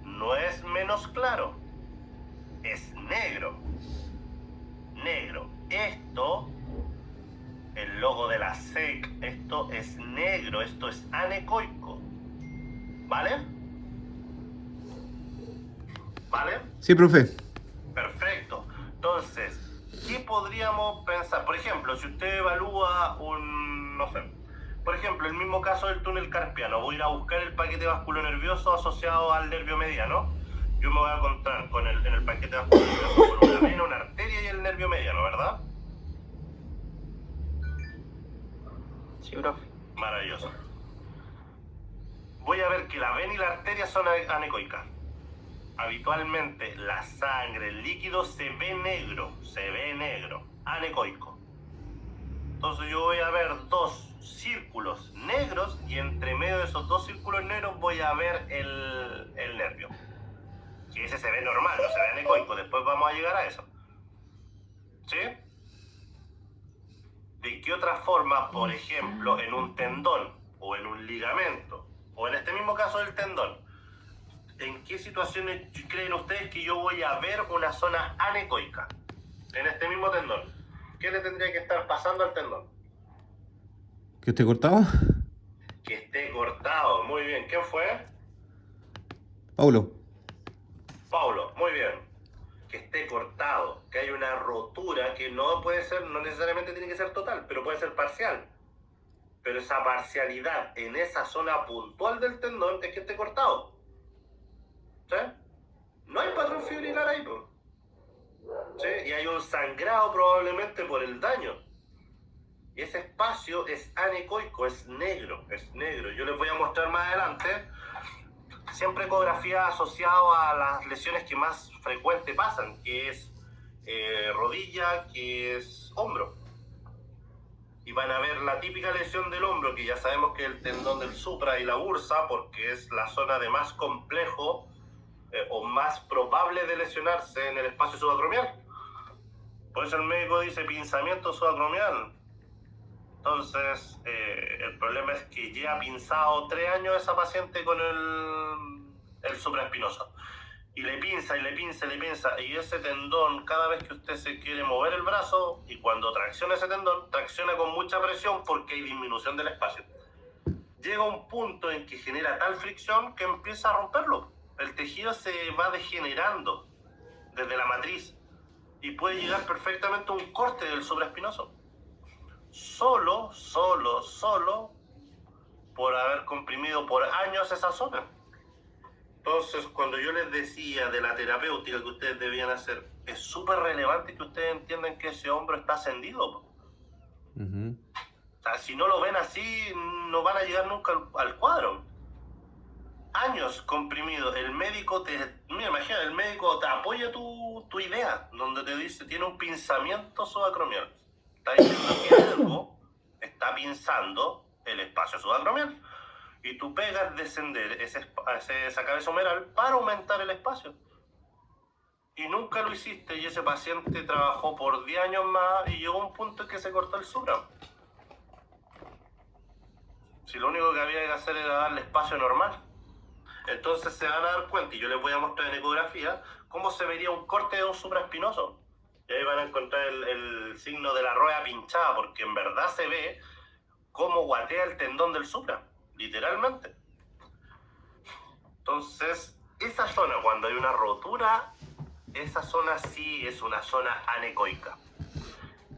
no es menos claro, es negro. Negro. Esto, el logo de la SEC, esto es negro, esto es anecoico. ¿Vale? ¿Vale? Sí, profe. Perfecto. Entonces, ¿qué podríamos pensar? Por ejemplo, si usted evalúa no sé, por ejemplo, el mismo caso del túnel carpiano, voy a ir a buscar el paquete vasculonervioso asociado al nervio mediano. Yo me voy a encontrar en el paquete vasculonervioso con una vena, una arteria y el nervio mediano, ¿verdad? Sí, profe. Maravilloso. Voy a ver que la vena y la arteria son anecoicas. Habitualmente la sangre, el líquido se ve negro, anecoico. Entonces yo voy a ver dos círculos negros y entre medio de esos dos círculos negros voy a ver el nervio. Que ese se ve normal, no se ve anecoico, después vamos a llegar a eso. ¿Sí? ¿De qué otra forma, por ejemplo, en un tendón o en un ligamento, o en este mismo caso del tendón, en qué situaciones creen ustedes que yo voy a ver una zona anecoica en este mismo tendón? ¿Qué le tendría que estar pasando al tendón? ¿Que esté cortado? Que esté cortado. Muy bien. ¿Quién fue? Paulo. Paulo. Muy bien. Que esté cortado. Que haya una rotura que no puede ser, no necesariamente tiene que ser total, pero puede ser parcial. Pero esa parcialidad en esa zona puntual del tendón es que esté cortado. ¿Sí? No hay patrón fibrilar ahí, pues. ¿Sí? Y hay un sangrado probablemente por el daño. Y ese espacio es anecoico, es negro, Yo les voy a mostrar más adelante siempre ecografía asociado a las lesiones que más frecuente pasan, que es rodilla, que es hombro. Y van a ver la típica lesión del hombro, que ya sabemos que es el tendón del supra y la bursa, porque es la zona de más complejo o más probable de lesionarse en el espacio subacromial. Por eso el médico dice pinzamiento subacromial. Entonces, el problema es que lleva pinzado 3 años esa paciente con el supraespinoso. Y le pinza, y le pinza, y le pinza. Y ese tendón, cada vez que usted se quiere mover el brazo, y cuando tracciona ese tendón, tracciona con mucha presión porque hay disminución del espacio. Llega un punto en que genera tal fricción que empieza a romperlo. El tejido se va degenerando desde la matriz y puede llegar perfectamente a un corte del supraespinoso. Solo por haber comprimido por años esa zona. Entonces, cuando yo les decía de la terapéutica que ustedes debían hacer, es súper relevante que ustedes entiendan que ese hombro está ascendido. Uh-huh. O sea, si no lo ven así, no van a llegar nunca al cuadro. Años comprimido. El médico mira, imagina, el médico te apoya tu idea, donde te dice, tiene un pinzamiento subacromial. Está diciendo que algo está pinzando el espacio subacromial. Y tú pegas descender esa cabeza humeral para aumentar el espacio. Y nunca lo hiciste, y ese paciente trabajó por 10 años más y llegó a un punto en que se cortó el supra. Si lo único que había que hacer era darle espacio normal. Entonces se van a dar cuenta, y yo les voy a mostrar en ecografía, cómo se vería un corte de un supraespinoso. Y ahí van a encontrar el signo de la rueda pinchada, porque en verdad se ve cómo guatea el tendón del supra, literalmente. Entonces, esa zona, cuando hay una rotura, esa zona sí es una zona anecoica.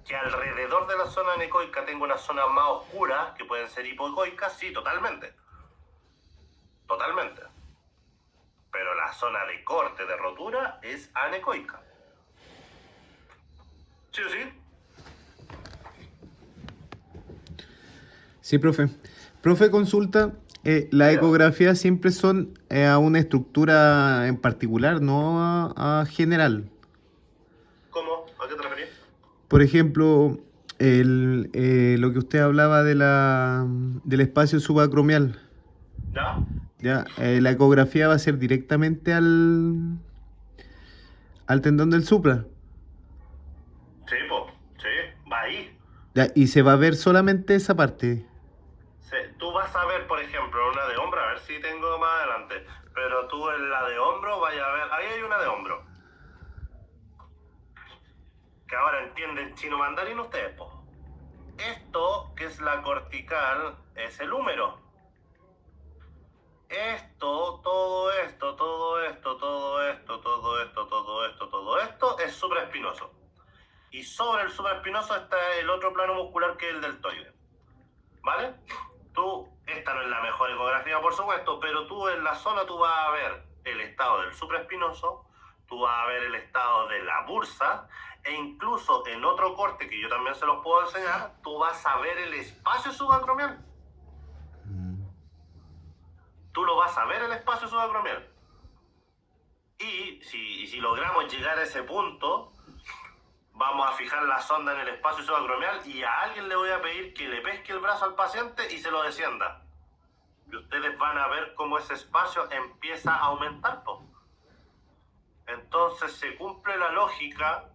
Que alrededor de la zona anecoica tengo una zona más oscura, que pueden ser hipoecoicas, sí, totalmente. Totalmente. Pero la zona de corte, de rotura, es anecoica. ¿Sí o sí? Sí, profe. Profe, consulta. Las ecografías siempre son a una estructura en particular, no a general. ¿Cómo? ¿A qué te referís? Por ejemplo, lo que usted hablaba del espacio subacromial. ¿Ya? Ya, la ecografía va a ser directamente al tendón del supra. Sí, po. Sí, va ahí. Ya, y se va a ver solamente esa parte. Tú vas a ver, por ejemplo, una de hombro, a ver si tengo más adelante. Pero tú en la de hombro vaya a ver, ahí hay una de hombro. Que ahora entienden chino mandarín ustedes, po. Esto, que es la cortical, es el húmero. Esto, todo esto, todo esto, todo esto, todo esto, todo esto, todo esto es supraespinoso. Y sobre el supraespinoso está el otro plano muscular que es el deltoide. ¿Vale? Esta no es la mejor ecografía, por supuesto, pero tú en la zona tú vas a ver el estado del supraespinoso, tú vas a ver el estado de la bursa, e incluso en otro corte que yo también se los puedo enseñar, tú vas a ver el espacio subacromial. Tú lo vas a ver el espacio subacromial. Y si logramos llegar a ese punto, vamos a fijar la sonda en el espacio subacromial y a alguien le voy a pedir que le pesque el brazo al paciente y se lo descienda. Y ustedes van a ver cómo ese espacio empieza a aumentar, po. Entonces se cumple la lógica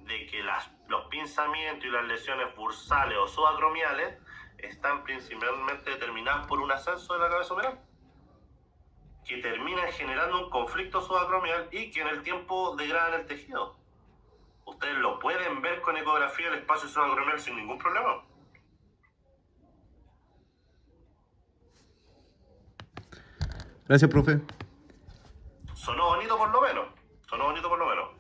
de que los pinzamientos y las lesiones bursales o subacromiales están principalmente determinadas por un ascenso de la cabeza humeral, que termina generando un conflicto subacromial y que en el tiempo degrada el tejido. Ustedes lo pueden ver con ecografía el espacio subacromial sin ningún problema. Gracias, profe. Sonó bonito por lo menos. Sonó bonito por lo menos.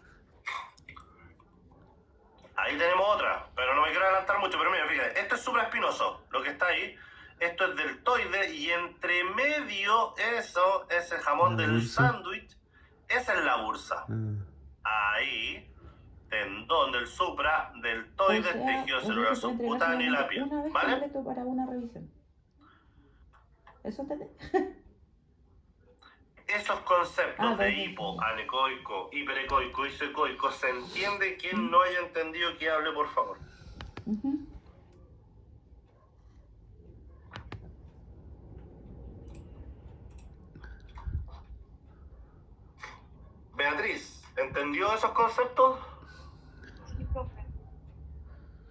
Ahí tenemos otra, pero no me quiero adelantar mucho, pero mira, fíjate, esto es supraespinoso, lo que está ahí. Esto es deltoide y entre medio eso, ese jamón La del bursa. sándwich, esa es la bursa. Ahí, tendón del supra, deltoide, tejido celular eso se entrega subcutáneo y la solamente piel, una vez ¿vale? completo para una revisión. ¿Eso entendés? Esos conceptos de vale. hipo, anecoico, hiperecoico, isoecoico, ¿se entiende? Quien no haya entendido que hable, por favor. Ujú. Beatriz, ¿entendió esos conceptos? Sí, profe.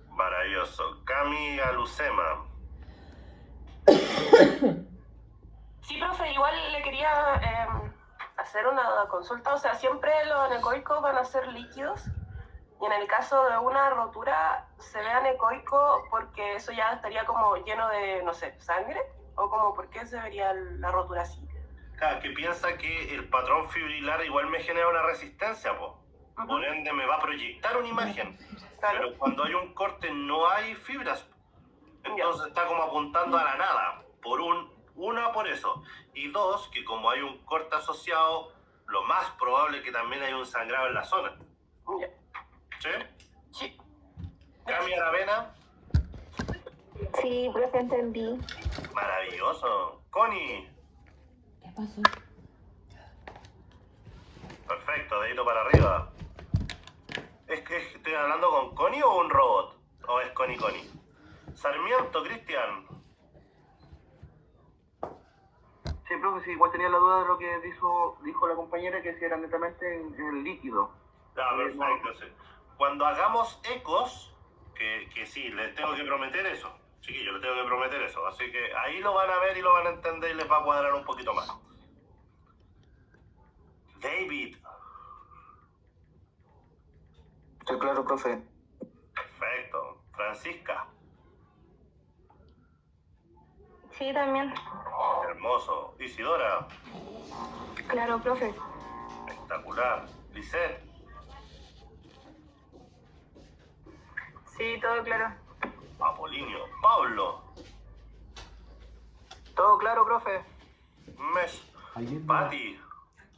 Maravilloso. Cami Alucema. Sí, profe, igual le quería hacer una consulta. O sea, siempre los anecoicos van a ser líquidos. Y en el caso de una rotura, se ve anecoico porque eso ya estaría como lleno de, no sé, sangre. O como, ¿por qué se vería la rotura así? Claro, que piensa que el patrón fibrilar igual me genera una resistencia, po. Por ende me va a proyectar una imagen. Claro. Pero cuando hay un corte no hay fibras. Entonces está como apuntando a la nada. Una por eso. Y dos, que como hay un corte asociado, lo más probable es que también hay un sangrado en la zona. Ya. ¿Sí? Sí. Cami Aravena. Sí, profe, entendí. Maravilloso. Connie. ¿Qué pasó? Perfecto, dedito para arriba. ¿Es que estoy hablando con Connie o un robot? ¿O es Connie? Sarmiento, Cristian. Sí, profe, sí, igual tenía la duda de lo que dijo la compañera, que si era netamente en líquido. Ya, perfecto, sí. Cuando hagamos ecos, que sí, les tengo que prometer eso. Chiquillos, les tengo que prometer eso. Así que ahí lo van a ver y lo van a entender y les va a cuadrar un poquito más. David. Sí, claro, profe. Perfecto. Francisca. Sí, también. Hermoso. Isidora. Claro, profe. Espectacular. Lisette. Sí, todo claro. Apolinio. Pablo. Todo claro, profe. Mesh. Pati.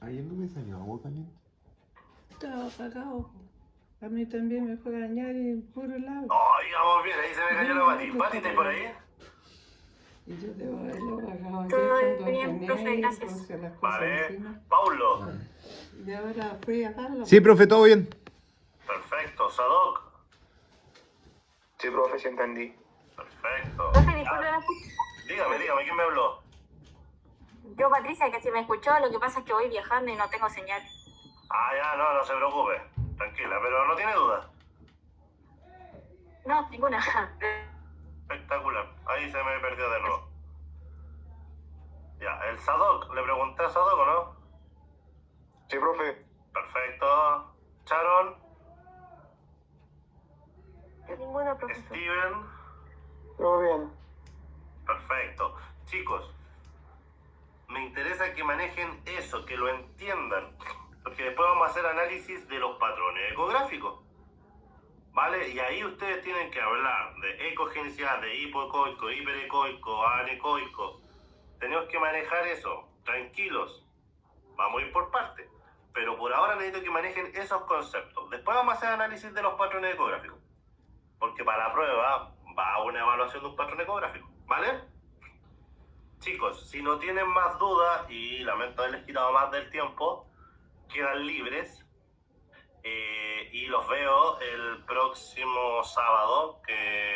Ayer no me salió agua caliente. Estaba apagado. A mí también me fue a dañar en puro lado. Ay, vamos bien, ahí se me cayó la Pati. Pati, ¿estás por ahí? Y yo debo haberlo apagado ayer Todo cuando bien, ordené profe, y gracias. puse las cosas Vale. encima. Paulo. Y ahora fui a darlo. Sí, profe, todo bien. Perfecto. Sadok. Sí, profe, sí entendí. Perfecto. Profe, disculpe, ¿me escucha? Dígame, ¿quién me habló? Yo, Patricia, que si me escuchó, lo que pasa es que voy viajando y no tengo señal. Ah, ya, no se preocupe. Tranquila, pero no tiene duda. No, ninguna. Espectacular. Ahí se me perdió de nuevo. Ya, el Sadok. ¿Le pregunté a Sadok o no? Sí, profe. Perfecto. Sharon. Ninguna, profesor. Steven. Todo bien. Perfecto. Chicos, me interesa que manejen eso, que lo entiendan. Porque después vamos a hacer análisis de los patrones ecográficos. ¿Vale? Y ahí ustedes tienen que hablar de ecogenicidad, de hipoecoico, hiperecoico, anecoico. Tenemos que manejar eso. Tranquilos. Vamos a ir por partes. Pero por ahora necesito que manejen esos conceptos. Después vamos a hacer análisis de los patrones ecográficos. Porque para la prueba va una evaluación de un patrón ecográfico. ¿Vale? Chicos, si no tienen más dudas, y lamento haberles quitado más del tiempo, quedan libres. Y los veo el próximo sábado, que